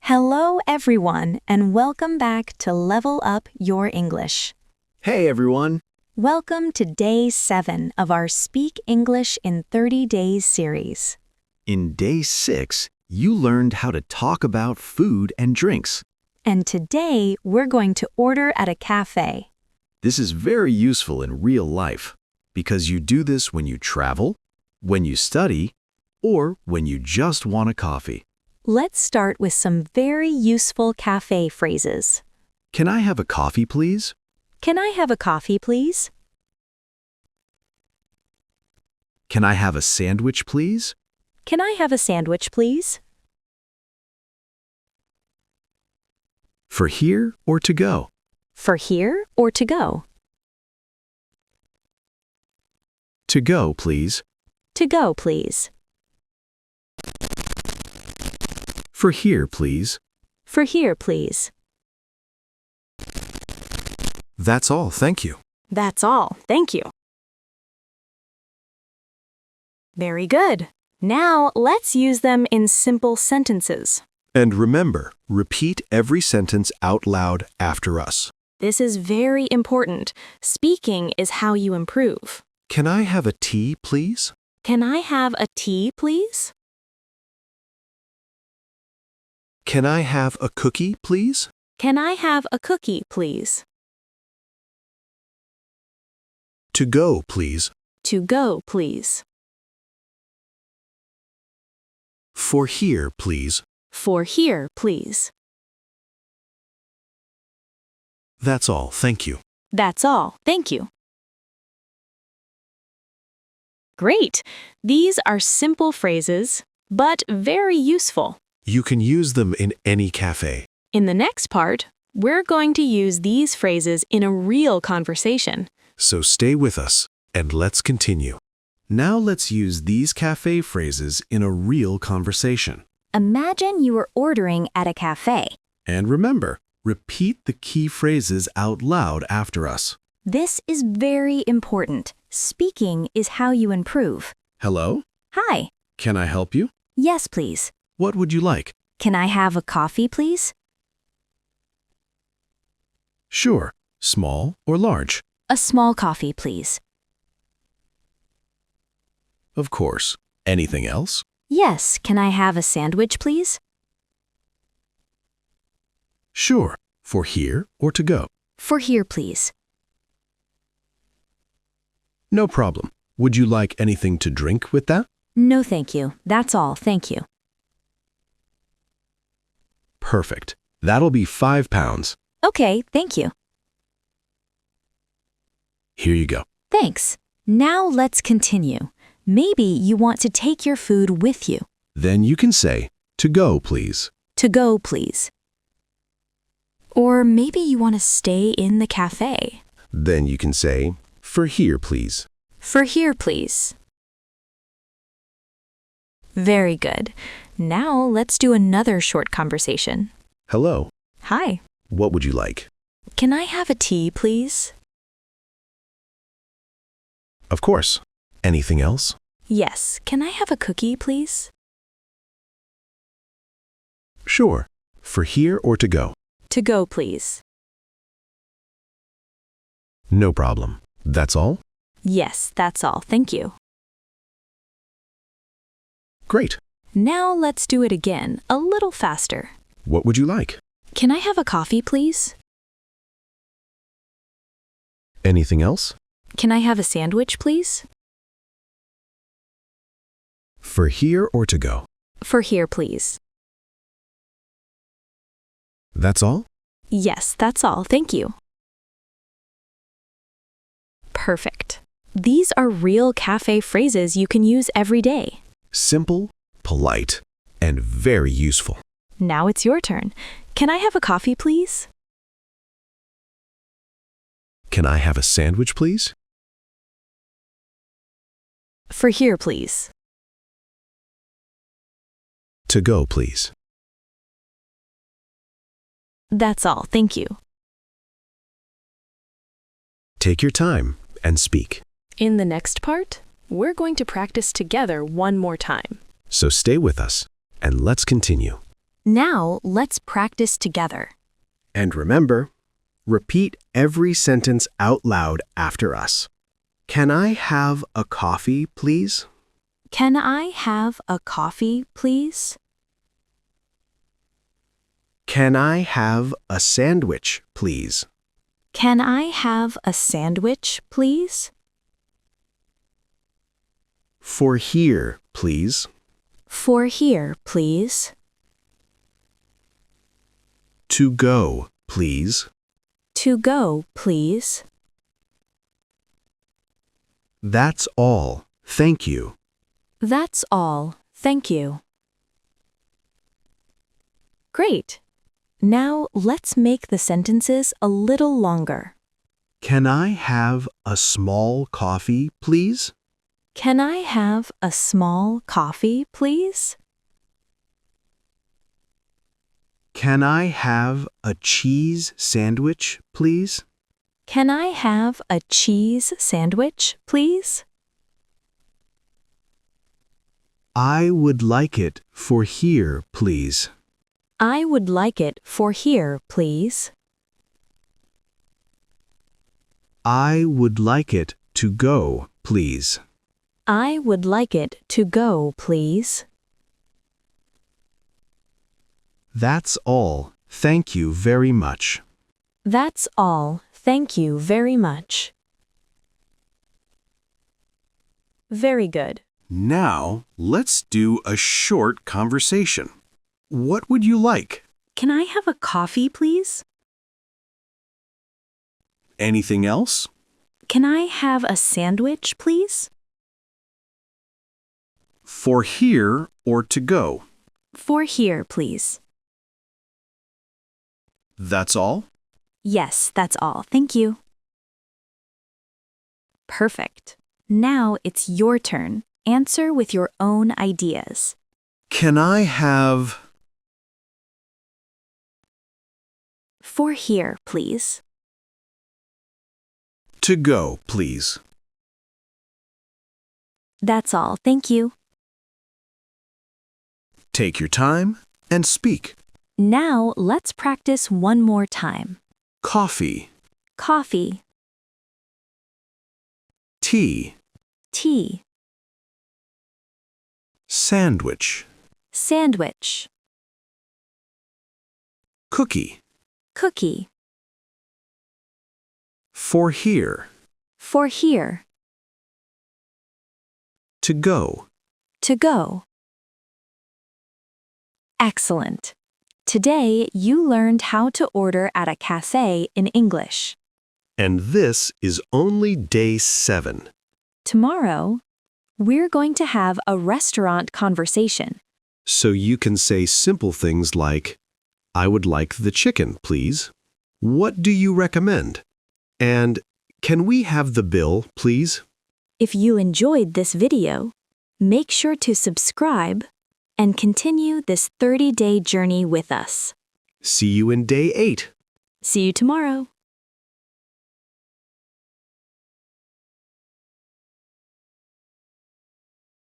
Hello, everyone, and welcome back to Level Up Your English. Hey, everyone. Welcome to Day 7 of our Speak English in 30 Days series. In Day 6, you learned how to talk about food and drinks. And today, we're going to order at a cafe. This is very useful in real life because you do this when you travel, when you study, or when you just want a coffee. Let's start with some very useful cafe phrases. Can I have a coffee, please? Can I have a coffee, please? Can I have a sandwich, please? Can I have a sandwich, please? For here or to go? For here or to go? To go, please. To go, please. For here, please. For here, please. That's all, thank you. That's all, thank you. Very good. Now, let's use them in simple sentences. And remember, repeat every sentence out loud after us. This is very important. Speaking is how you improve. Can I have a tea, please? Can I have a tea, please? Can I have a cookie, please? Can I have a cookie, please? To go, please. To go, please. For here, please. For here, please. That's all, thank you. That's all, thank you. Great! These are simple phrases, but very useful. You can use them in any cafe. In the next part, we're going to use these phrases in a real conversation. So stay with us, and let's continue. Now let's use these cafe phrases in a real conversation. Imagine you are ordering at a cafe. And remember, repeat the key phrases out loud after us. This is very important. Speaking is how you improve. Hello? Hi. Can I help you? Yes, please. What would you like? Can I have a coffee, please? Sure. Small or large? A small coffee, please. Of course. Anything else? Yes, can I have a sandwich, please? Sure. For here or to go? For here, please. No problem. Would you like anything to drink with that? No, thank you. That's all, thank you. Perfect. That'll be £5. Okay, thank you. Here you go. Thanks. Now let's continue. Maybe you want to take your food with you. Then you can say, to go, please. To go, please. Or maybe you want to stay in the cafe. Then you can say, for here, please. For here, please. Very good. Now let's do another short conversation. Hello. Hi. What would you like? Can I have a tea, please? Of course. Anything else? Yes. Can I have a cookie, please? Sure. For here or to go? To go, please. No problem. That's all? Yes, that's all. Thank you. Great. Now let's do it again, a little faster. What would you like? Can I have a coffee, please? Anything else? Can I have a sandwich, please? For here or to go? For here, please. That's all? Yes, that's all. Thank you. Perfect. These are real cafe phrases you can use every day. Simple, polite, and very useful. Now it's your turn. Can I have a coffee, please? Can I have a sandwich, please? For here, please. To go, please. That's all. Thank you. Take your time and speak. In the next part, we're going to practice together one more time. So stay with us, and let's continue. Now, let's practice together. And remember, repeat every sentence out loud after us. Can I have a coffee, please? Can I have a coffee, please? Can I have a sandwich, please? Can I have a sandwich, please? For here, please. For here, please. To go, please. To go, please. That's all. Thank you. That's all. Thank you. Great. Now let's make the sentences a little longer. Can I have a small coffee, please? Can I have a small coffee, please? Can I have a cheese sandwich, please? Can I have a cheese sandwich, please? I would like it for here, please. I would like it for here, please. I would like it to go, please. I would like it to go, please. That's all. Thank you very much. That's all. Thank you very much. Very good. Now, let's do a short conversation. What would you like? Can I have a coffee, please? Anything else? Can I have a sandwich, please? For here or to go? For here, please. That's all? Yes, that's all. Thank you. Perfect. Now it's your turn. Answer with your own ideas. Can I have... For here, please. To go, please. That's all. Thank you. Take your time and speak. Now let's practice one more time. Coffee, Coffee, tea, tea, sandwich, sandwich, cookie. cookie. For here, For here, to go. to go. Excellent. Today, you learned how to order at a café in English. And this is only day 7. Tomorrow, we're going to have a restaurant conversation. So you can say simple things like, I would like the chicken, please. What do you recommend? And can we have the bill, please? If you enjoyed this video, make sure to subscribe and continue this 30-day journey with us. See you in day 8. See you tomorrow.